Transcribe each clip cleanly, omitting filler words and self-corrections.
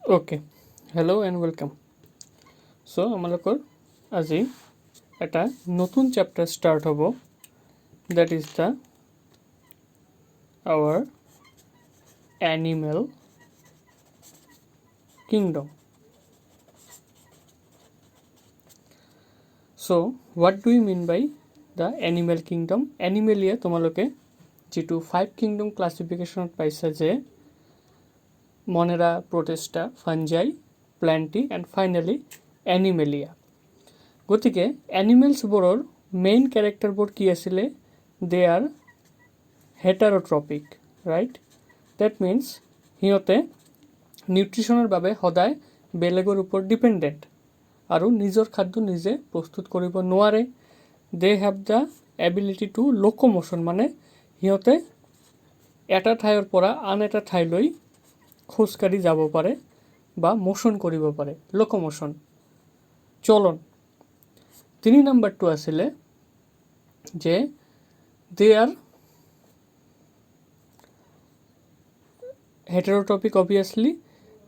Okay, hello and welcome. So, আমালোকৰ আজি এটা নতুন চেপ্টাৰ ষ্টাৰ্ট হ'ব, that is the our animal kingdom. So, what do you mean by the animal kingdom? Animalia তোমালোকে যেটো 5 kingdom classification পাইছা যে Monera, Protista, Fungi, Plantae and finally Animalia. গতিকে এনিমেলছবোৰৰ মেইন কেৰেক্টাৰবোৰ কি আছিলে? দে আৰ হেটাৰট্ৰপিক, ৰাইট? ডেট মিনছ সিহঁতে নিউট্ৰিশ্যনৰ বাবে সদায় বেলেগৰ ওপৰত ডিপেণ্ডেণ্ট আৰু নিজৰ খাদ্য নিজে প্ৰস্তুত কৰিব নোৱাৰে। They have the ability to locomotion, মানে সিহঁতে এটা ঠাইৰ পৰা আন এটা ঠাইলৈ খোজকাঢ়ি যাব পাৰে বা মোশ্যন কৰিব পাৰে, লোক'মোশ্যন, চলন। 3 নম্বৰটো আছিলে যে দে R heterotropic. Obviously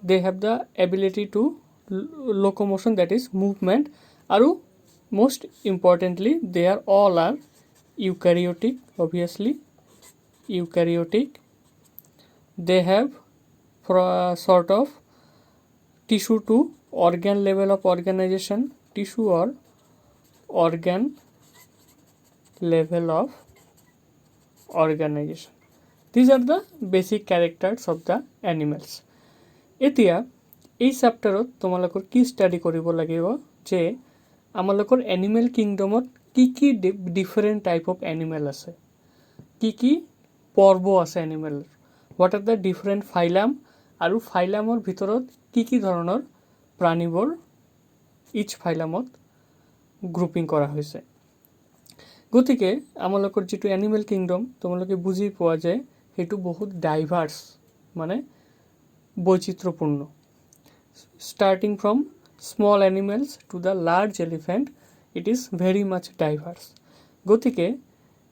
they have the ability to locomotion, that is movement, aru most importantly they are all are eukaryotic. Obviously eukaryotic, they have for a sort of tissue to organ level of organization, tissue or organ level of organization. These are the basic characters of the animals. এতিয়া এই চেপ্টাৰত তোমালোকৰ কি study কৰিব লাগিব যে আমালোকৰ animal কিংডমত কি কি ডিফাৰেণ্ট টাইপ অফ এনিমেল আছে, কি কি পৰ্ব আছে এনিমেলৰ, হোৱাট আৰ দ্য ডিফাৰেণ্ট ফাইলাম, আৰু ফাইলামৰ ভিতৰত কি কি ধৰণৰ প্ৰাণীবোৰ ইচ ফাইলামত গ্ৰুপিং কৰা হৈছে। গতিকে আমালোকৰ যিটো এনিমেল কিংডম তোমালোকে বুজি পোৱা যে সেইটো বহুত ডাইভাৰ্ছ, মানে বৈচিত্ৰ্যপূৰ্ণ। Starting from small animals to the large elephant, it is very much diverse. গতিকে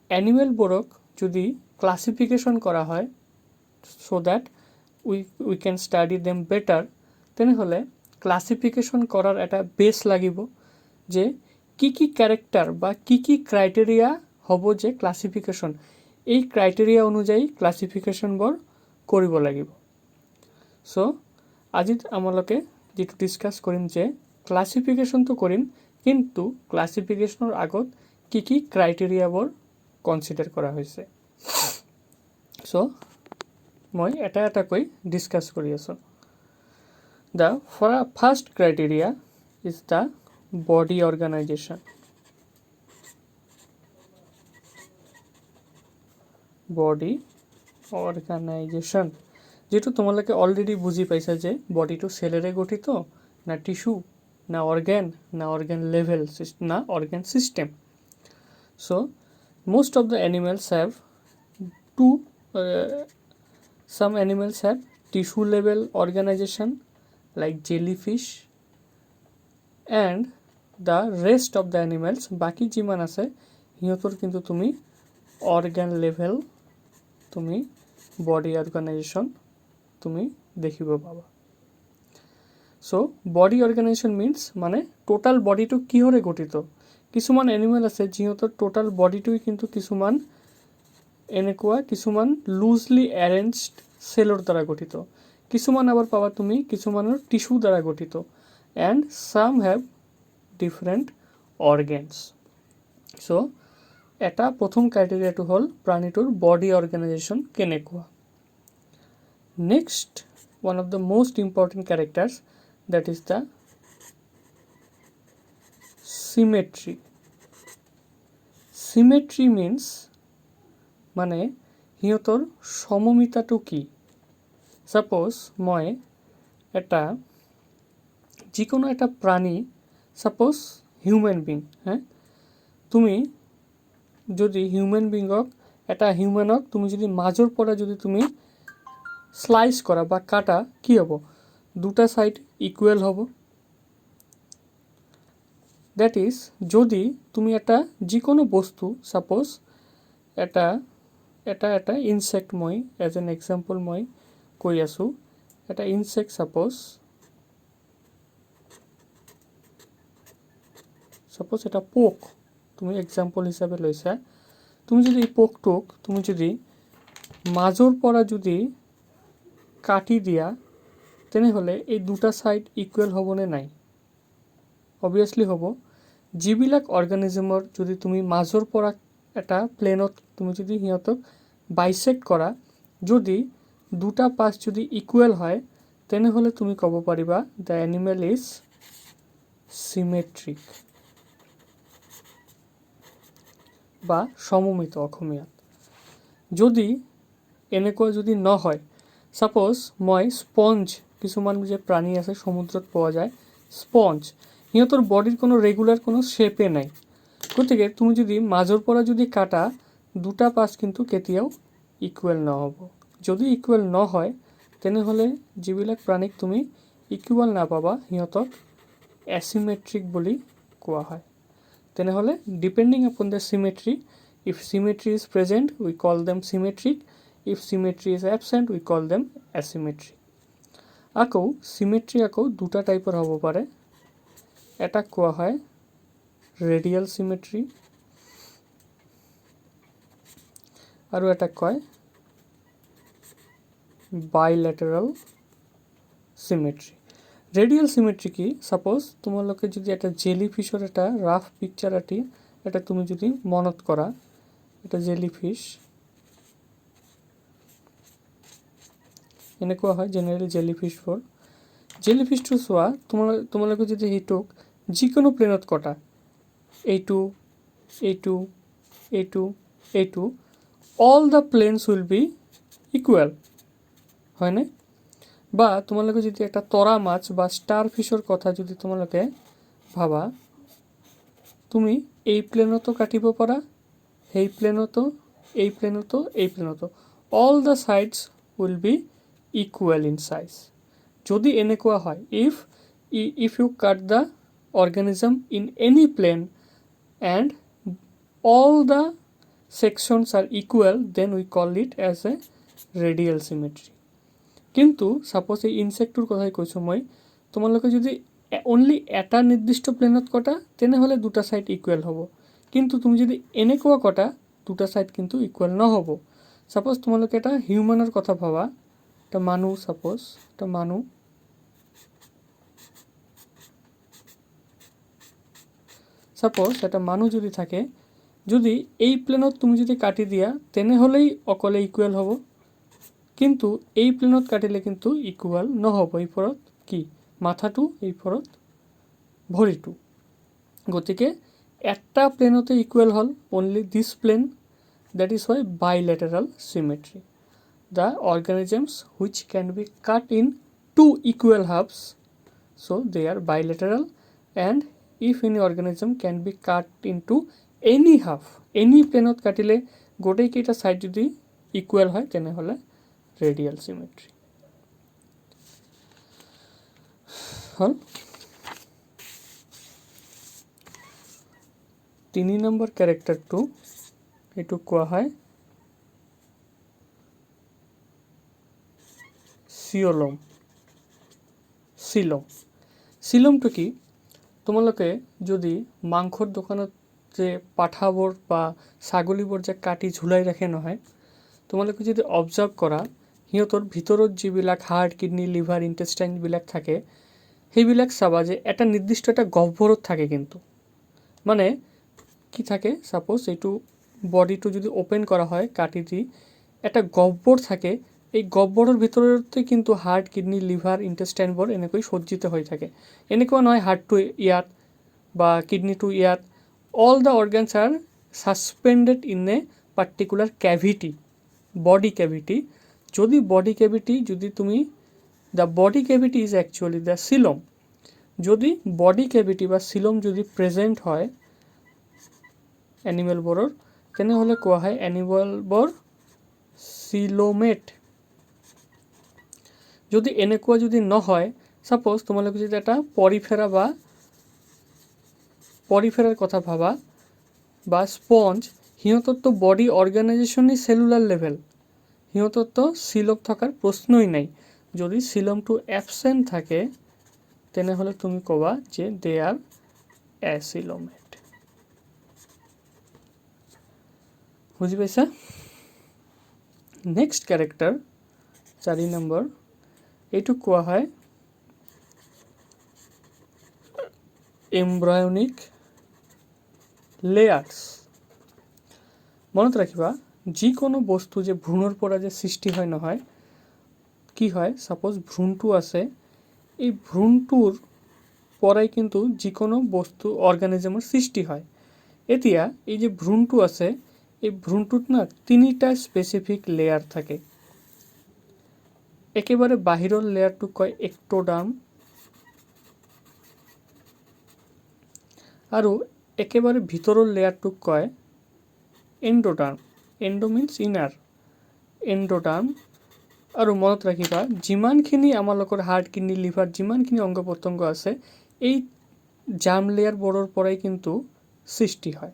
এনিমেলবোৰক যদি ক্লাছিফিকেশ্যন কৰা হয় so' that we can study them better, তেনেহ'লে ক্লাছিফিকেশ্যন কৰাৰ এটা বেছ লাগিব যে কি কি কেৰেক্টাৰ বা কি কি ক্ৰাইটেৰিয়া হ'ব যে ক্লাছিফিকেশ্যন, এই ক্ৰাইটেৰিয়া অনুযায়ী ক্লাছিফিকেশ্যনবোৰ কৰিব লাগিব। চ' আজি আমালোকে যিটো ডিছকাছ কৰিম যে ক্লাছিফিকেশ্যনটো কৰিম, কিন্তু ক্লাছিফিকেশ্যনৰ আগত কি কি ক্ৰাইটেৰিয়াবোৰ কনচিডাৰ কৰা হৈছে। চ' মই এটা এটাকৈ ডিছকাছ কৰি আছোঁ। The first criteria is the body organisation. Body organisation, যিটো তোমালোকে অলৰেডি বুজি পাইছা যে বডিটো চেলেৰে গঠিত, না টিস্যু, না অৰ্গেন, না অৰ্গেন লেভেল, না organ system. So' most of the animals have some animals have tissue level organization like jellyfish, and the rest of the animals বাকি যিমান আছে সিহঁতৰ কিন্তু তুমি অৰ্গেন লেভেল, তুমি বডি অৰ্গেনাইজেশ্যন তুমি দেখিব পাবা। চ' বডি অৰ্গেনাইজেশ্যন মিনছ মানে টোটাল বডিটো কিহৰে গঠিত। কিছুমান এনিমেল আছে যিহঁতৰ টোটাল বডিটোৱে কিন্তু কিছুমান এনেকুৱা কিছুমান লুজলি এৰেঞ্জড চেলৰ দ্বাৰা গঠিত, কিছুমান আবাৰ পাবা তুমি কিছুমানৰ টিস্যু দ্বাৰা গঠিত, and some have different organs. So' এটা প্ৰথম ক্ৰাইটেৰিয়াটো হ'ল প্ৰাণীটোৰ বডি অৰ্গেনাইজেশ্যন কেনেকুৱা। Next one of the most important characters, that is the symmetry. Symmetry means মানে সিহঁতৰ সমমিতাটো কি। সাপোজ মই এটা যিকোনো এটা প্ৰাণী, সাপোজ হিউমেন বিং, তুমি যদি হিউমেন বিংক এটা হিউমেনক তুমি যদি মাজৰ পৰা যদি তুমি স্লাইচ কৰা বা কাটা, কি হ'ব, দুটা সাইড ইকুৱেল হ'ব। দ্যাট ইজ যদি তুমি এটা যিকোনো বস্তু, সাপোজ এটা এটা এটা ইনচেক্ট, মই এজ এন এক্সাম্পল মই কৈ আছোঁ, এটা ইনচেক্ট সাপোজ সাপোজ এটা পোক তুমি এক্সাম্পল হিসাবে লৈছা, তুমি যদি এই পোকটোক তুমি যদি মাজৰ পৰা যদি কাটি দিয়া তেনেহ'লে এই দুটা সাইড ইকুৱেল হ'বনে নাই? অবভিয়াছলি হ'ব। যিবিলাক অৰ্গানিজমৰ যদি তুমি মাজৰ পৰা এটা প্লেনত তুমি যদি সিহঁতক বাইসেক্ট কৰা, যদি দুটা পাৰ্ট যদি ইকুৱেল হয় তেনেহ'লে তুমি ক'ব পাৰিবা দ্য এনিমেল ইজ সিমেট্ৰিক বা সমমিত অসমীয়াত। যদি এনেকুৱা যদি নহয়, সাপোজ মই স্পঞ্জ, কিছুমান যে প্ৰাণী আছে সমুদ্ৰত পোৱা যায় স্পঞ্জ, সিহঁতৰ বডিৰ কোনো ৰেগুলাৰ কোনো শেপে নাই, গতিকে তুমি যদি মাজৰ পৰা যদি কাটা দুটা পাৰ্ট কিন্তু কেতিয়াও ইকুৱেল নহ'ব। যদি ইকুৱেল নহয় তেনেহ'লে যিবিলাক প্ৰাণীক তুমি ইকুৱেল নাপাবা সিহঁতক এচিমেট্ৰিক বুলি কোৱা হয়। তেনেহ'লে depending upon the symmetry, if symmetry is present we call them symmetric, if symmetry is absent we call them asymmetric. আকৌ সিমেট্ৰি আকৌ দুটা টাইপৰ হ'ব পাৰে, এটাক কোৱা হয় ৰেডিয়েল সিমেট্ৰি আৰু এটাক কয় বাইলেটাৰাল সিমেট্ৰি। ৰেডিয়াল সিমেট্ৰি কি? সাপোজ তোমালোকে যদি একটা জেলিফিশৰ এটা ৰাফ পিকচাৰ এটা তুমি যদি মনত কৰা, এটা জেলিফিশ এনেকুৱা হয় জেনেৰেলি জেলিফিশটো চোৱা, তোমালোকে যদি সেইটোক যিকোনো প্লেনত কটা, এইটো এইটো এইটো এইটো, all the planes will be equal, হয়নে? বা তোমালোকে যদি একটা তৰা মাছ বা স্টাৰ ফিশৰ কথা যদি তোমালোকে ভাবা, তুমি এই প্লেনতো কাটিব পাৰা, সেই প্লেনতো, এই প্লেনতো, এই প্লেনতো, all the sides will be equal in size. যদি এনেকুৱা হয়, if you cut the organism in any plane and all the sections are equal, then we call it as a radial symmetry. কিন্তু সাপোজ এই ইনসেক্টৰ কথাই কৈছোঁ মই, তোমালোকে যদি অনলি এটা নিৰ্দিষ্ট প্লেনত কটা তেনেহ'লে দুটা সাইড ইকুৱেল হ'ব, কিন্তু তুমি যদি এনেকুৱা কটা দুটা সাইড কিন্তু ইকুৱেল নহ'ব। সাপোজ তোমালোকে এটা হিউম্যানৰ কথা ভাবা, এটা মানুহ, সাপোজ এটা মানুহ, সাপোজ এটা মানুহ যদি থাকে, যদি এই প্লেনত তুমি যদি কাটি দিয়া তেনেহ'লেই অকলে ইকুৱেল হ'ব, কিন্তু এই প্লেনত কাটিলে কিন্তু ইকুৱেল নহ'ব। এই ফৰত কি মাথাটো, এই ফৰত ভৰিটো, গতিকে এটা প্লেনতে ইকুৱেল হ'ল only this plane, that is why bilateral symmetry. The organisms which can be cut in two equal halves, so they are bilateral, and if any organism can be cut into any half, any প্লেনত কাটিলে গোটেইকেইটা side যদি equal হয় তেনেহ'লে ৰেডিয়াল সিমেট্ৰি হল। 3 number ক্যাৰেক্টাৰটো এইটো কোৱা হয় coelom. সিলোমটো কি? তোমালোকে যদি মাংসৰ দোকানত যে পাঠাবোৰ বা ছাগলীবোৰ যে কাটি ঝুলাই ৰাখে নহয়, তোমালোকে যদি অবজাৰ্ভ কৰা সিহঁতৰ ভিতৰত যিবিলাক হাৰ্ট, কিডনি, লিভাৰ, ইণ্টেষ্টাইনবিলাক থাকে সেইবিলাক চাবা যে এটা নিৰ্দিষ্ট এটা গহ্বৰত থাকে। কিন্তু মানে কি থাকে, সাপোজ এইটো বডিটো যদি ওপেন কৰা হয় কাটি দি, এটা গহ্বৰ থাকে, এই গহ্বৰৰ ভিতৰতে কিন্তু হাৰ্ট, কিডনি, লিভাৰ, ইণ্টেষ্টাইনবোৰ এনেকৈ সজ্জিত হৈ থাকে। এনেকুৱা নহয় হাৰ্টটো ইয়াত বা কিডনিটো ইয়াত, all the organs are suspended in a particular cavity, body cavity. যদি বডি ক্যাভিটি যদি তুমি, the body cavity is actually the coelom. যদি বডি ক্যাভিটি বা সিলোম যদি প্রেজেন্ট হয় এনিমেলবোৰৰ, তেনেহ'লে কোৱা হয় এনিমেলবোৰ সিলোমেট। যদি এনেকুৱা যদি নহয়, সাপোজ তোমালোকে যদি এটা পৰিফেৰাৰ কথা ভাবা বা স্পঞ্জ, সিহঁতৰ তো বডি অৰ্গানাইজেশনই সেলুলাৰ লেভেল, সিহঁতৰ তো সিলোম থাকার প্রশ্নই নাই। যদি সিলোমটো অ্যাবসেন্ট থাকে তেনেহ'লে তুমি ক'বা যে দে আর অ্যাসিলোমেট। বুজি পাইছা? নেক্সট ক্যারেক্টার 4 নম্বৰ, এইটো কোৱা হয় এমব্ৰায়োনিক লেয়াৰ্স। মনত ৰাখিবা, যিকোনো বস্তু যে ভ্ৰূণৰ পৰা যে সৃষ্টি হয় নহয়, কি হয়, সাপোজ ভ্ৰূণটো আছে, এই ভ্ৰূণটোৰ পৰাই কিন্তু যিকোনো বস্তু অৰ্গানিজমৰ সৃষ্টি হয়। এতিয়া এই যে ভ্ৰূণটো আছে, এই ভ্ৰূণটোত না 3টা স্পেসিফিক লেয়াৰ থাকে। একেবাৰে বাহিৰৰ লেয়াৰটোক কয় এক্টোডাৰ্ম, আৰু একেবাৰে ভিতৰৰ লেয়াৰটোক কয় endoderm. Endo means inner, endoderm. আৰু মনত ৰাখিবা, যিমানখিনি আমালোকৰ হাৰ্ট, কিডনি, লিভাৰ, যিমানখিনি অংগ প্ৰত্যংগ আছে, এই জাৰ্ম লেয়াৰবোৰৰ পৰাই কিন্তু সৃষ্টি হয়।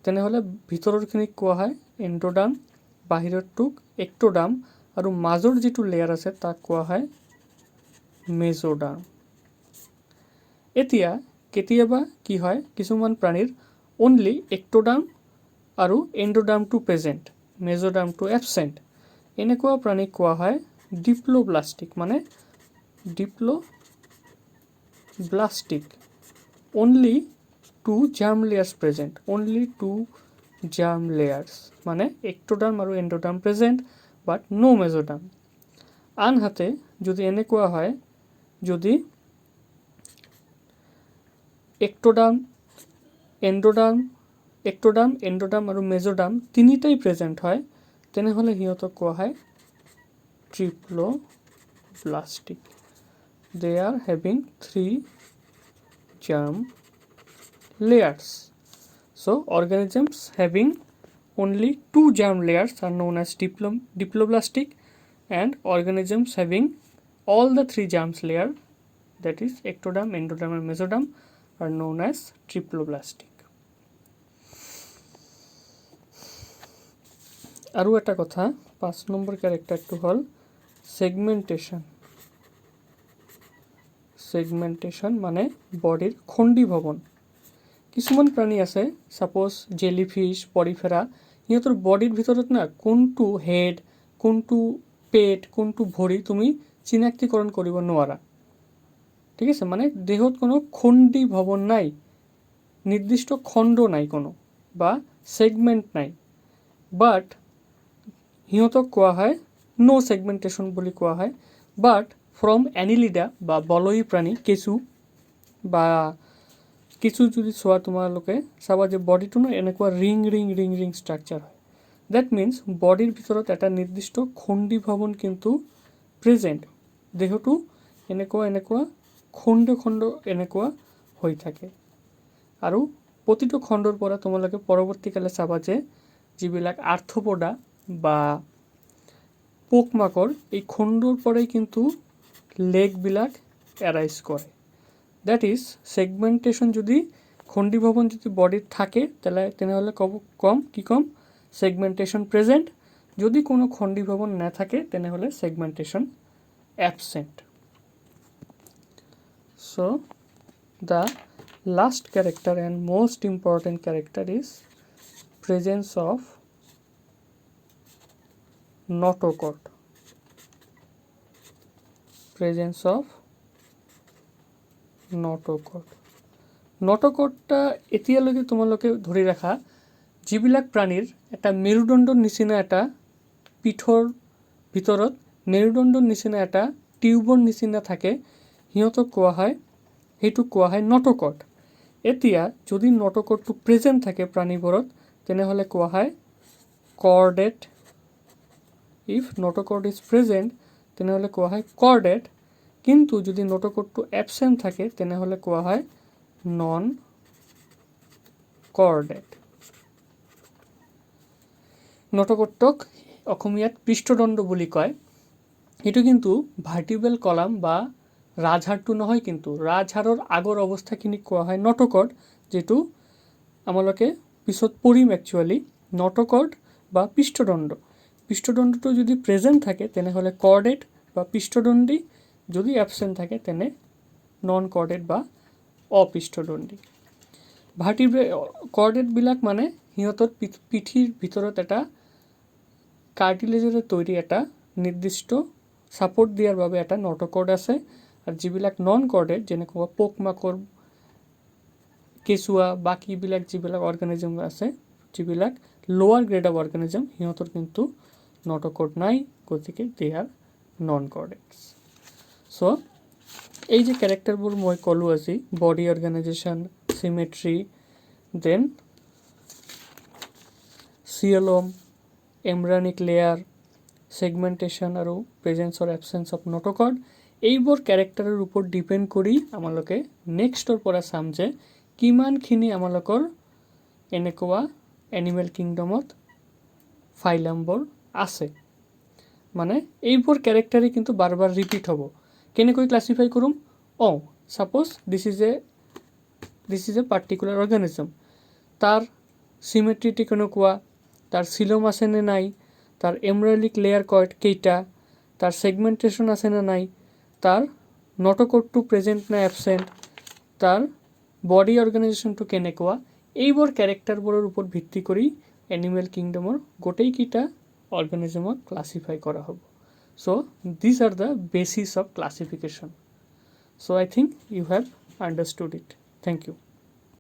তেনেহ'লে ভিতৰৰখিনিক কোৱা হয় এন্ডোডাৰ্ম, বাহিৰৰটোক এক্টোডাৰ্ম, আৰু মাজৰ যিটো লেয়াৰ আছে তাক কোৱা হয় মেজোডাৰ্ম। এতিয়া কেতিয়াবা কি হয়, কিছুমান প্ৰাণীৰ অনলি এক্টোডাৰ্ম আৰু এন্ডোডাৰ্মটো প্ৰেজেণ্ট, মেজোডাৰ্মটো এবচেণ্ট। এনেকুৱা প্ৰাণীক কোৱা হয় ডিপ্লোব্লাস্টিক, মানে diploblastic. Only 2 germ layers present, only 2 germ layers, মানে এক্টোডাৰ্ম আৰু এন্ডোডাৰ্ম প্ৰেজেন্ট বাট নো মেজোডাৰ্ম। আনহাতে যদি এনেকুৱা হয়, যদি এক্টোডাৰ্ম, এন্ডোডাৰ্ম আৰু মেজোডাৰ্ম তিনিটাই প্ৰেজেন্ট হয়, তেনেহ'লে সিহঁতক কোৱা হয় triploblastic. They are having 3 germ layers. So organisms having only 2 germ layers are known as diploblastic, and organisms having all the 3 germs layer, that is ectoderm, endoderm and mesoderm, are known as triploblastic. আৰু এটা কথা, 5 number ক্যাৰেক্টাৰটো হল segmentation. Segmentation মানে বডিৰ খণ্ডীভৱন। কিছুমান প্ৰাণী আছে, suppose jellyfish, পৰিফেৰা, সিহঁতৰ বডিৰ ভিতৰত না কোনটো হেড, কোনটো পেট, কোনটো ভৰি তুমি চিনাক্তকৰণ কৰিব নোৱাৰা। ঠিক আছে, মানে দেহত কোনো খণ্ডীভৱন নাই, নিৰ্দিষ্ট খণ্ড নাই কোনো, বা সেগমেন্ট নাই। বাট সিহঁতক কোৱা হয় নো সেগমেন্টেশন বুলি কোৱা হয়। বাট ফ্ৰম অ্যানিলিডা বা বলয়ী প্ৰাণী, কেঁচু বা কিছু যদি চোৱা তোমালোকে চাবা যে বডিটো না এনেকুৱা ring ring ring ring structure হয়। দ্যাট মিন্স বডিৰ ভিতৰত এটা নিৰ্দিষ্ট খণ্ডীভৱন কিন্তু প্ৰেজেণ্ট। দেহটো এনেকুৱা এনেকুৱা খণ্ড খণ্ড এনেকুৱা হৈ থাকে। আৰু প্ৰতিটো খণ্ডৰ পৰা তোমালোকে পৰৱৰ্তীকালে চাবা যে যিবিলাক আৰ্থ্ৰোপোডা বা পোক মাকড়, এই খণ্ডৰ পৰাই কিন্তু লেগবিলাক এৰাইজ কৰে। দ্যাট ইজ সেগমেন্টেশন যদি খণ্ডীভৱন যদি বডিত থাকে তেনেহ'লে কি কম সেগমেন্টেশন প্ৰেজেন্ট। যদি কোনো খণ্ডীভৱন নাথাকে তেনেহ'লে segmentation absent. So the last character and most important character is presence of notochord. Presence of notochord. নটকটটা এতিয়ালৈকে তোমালোকে ধৰি ৰাখা, যিবিলাক প্ৰাণীৰ এটা মেৰুদণ্ডৰ নিচিনা এটা পিঠৰ ভিতৰত মেৰুদণ্ডৰ নিচিনা এটা টিউবৰ নিচিনা থাকে, সিহঁতক কোৱা হয়, সেইটোক কোৱা হয় নটকট। এতিয়া যদি নটকটটো প্ৰেজেণ্ট থাকে প্ৰাণীবোৰত তেনেহ'লে কোৱা হয় কৰ্ডেট। ইফ নটকট ইজ প্ৰেজেণ্ট তেনেহ'লে কোৱা হয় কৰ্ডেট। কিন্তু যদি নটকটটো এবচেণ্ট থাকে তেনেহ'লে কোৱা হয় নন কৰ্ডেট। নটকটক অসমীয়াত পৃষ্ঠদণ্ড বুলি কয়। এইটো কিন্তু ভাৰ্টিব্ৰেল কলাম বা ৰাজহাড়টো নহয়, কিন্তু ৰাজহাড়ৰ আগৰ অৱস্থাখিনিক কোৱা হয় নটকট, যেটো আমালোকে পিছত পঢ়িম একচুৱেলি। নটকট বা পৃষ্ঠদণ্ড, পৃষ্ঠদণ্ডটো যদি প্ৰেজেণ্ট থাকে তেনেহ'লে কৰ্ডেট বা পৃষ্ঠদণ্ডী, যদি এবচেণ্ট থাকে তেনে নন কৰ্ডেট বা অপৃষ্ঠদণ্ডী। ভাৰ্টিব্ৰেল কৰ্ডেটবিলাক মানে সিহঁতৰ পিঠিৰ ভিতৰত এটা কাৰ্টিলেজেৰে তৈৰি এটা নিৰ্দিষ্ট ছাপোৰ্ট দিয়াৰ বাবে এটা নটকৰ্ড আছে আৰু যিবিলাক নন কৰ্ডেড যেনেকুৱা পোক মাকৰ কেঁচুৱা বাকীবিলাক যিবিলাক অৰ্গেনিজম আছে যিবিলাক লোৱাৰ গ্ৰেড অফ অৰ্গেনিজম সিহঁতৰ কিন্তু নটকৰ্ড নাই গতিকে দে আৰ নন কৰ্ডেড চ' এই যে কেৰেক্টাৰবোৰ মই ক'লোঁ আজি body organisation symmetry then coelom embryonic layer segmentation আৰু presence or absence of notochord এইবোৰ কেৰেক্টাৰৰ ওপৰত ডিপেণ্ড কৰি আমালোকে নেক্সটৰ পৰা চাম যে কিমানখিনি আমালোকৰ এনেকুৱা এনিমেল কিংডমত ফাইলামবোৰ আছে মানে এইবোৰ কেৰেক্টাৰে কিন্তু বাৰ বাৰ ৰিপিট হ'ব কেনেকৈ ক্লাসিফাই কৰিম suppose this is a particular organism তাৰ সিমেট্ৰিটি কেনেকুৱা তাৰ সিলম আছে নে নাই তাৰ এমব্ৰাইলিক লেয়াৰ কেইটা তাৰ সেগমেন্টেশন আছে নে নাই তাৰ নটকৰ্ডটো প্ৰেজেন্ট না এবসেন্ট তাৰ বডি অৰ্গানাইজেশ্যনটো কেনেকুৱা এইবোৰ কেৰেক্টাৰবোৰৰ ওপৰত ভিত্তি কৰি এনিমেল কিংডমৰ গোটেইকেইটা অৰ্গানিজমক ক্লাসিফাই কৰা হ'ব so' this are the basis of classification so' I think you have understood it thank U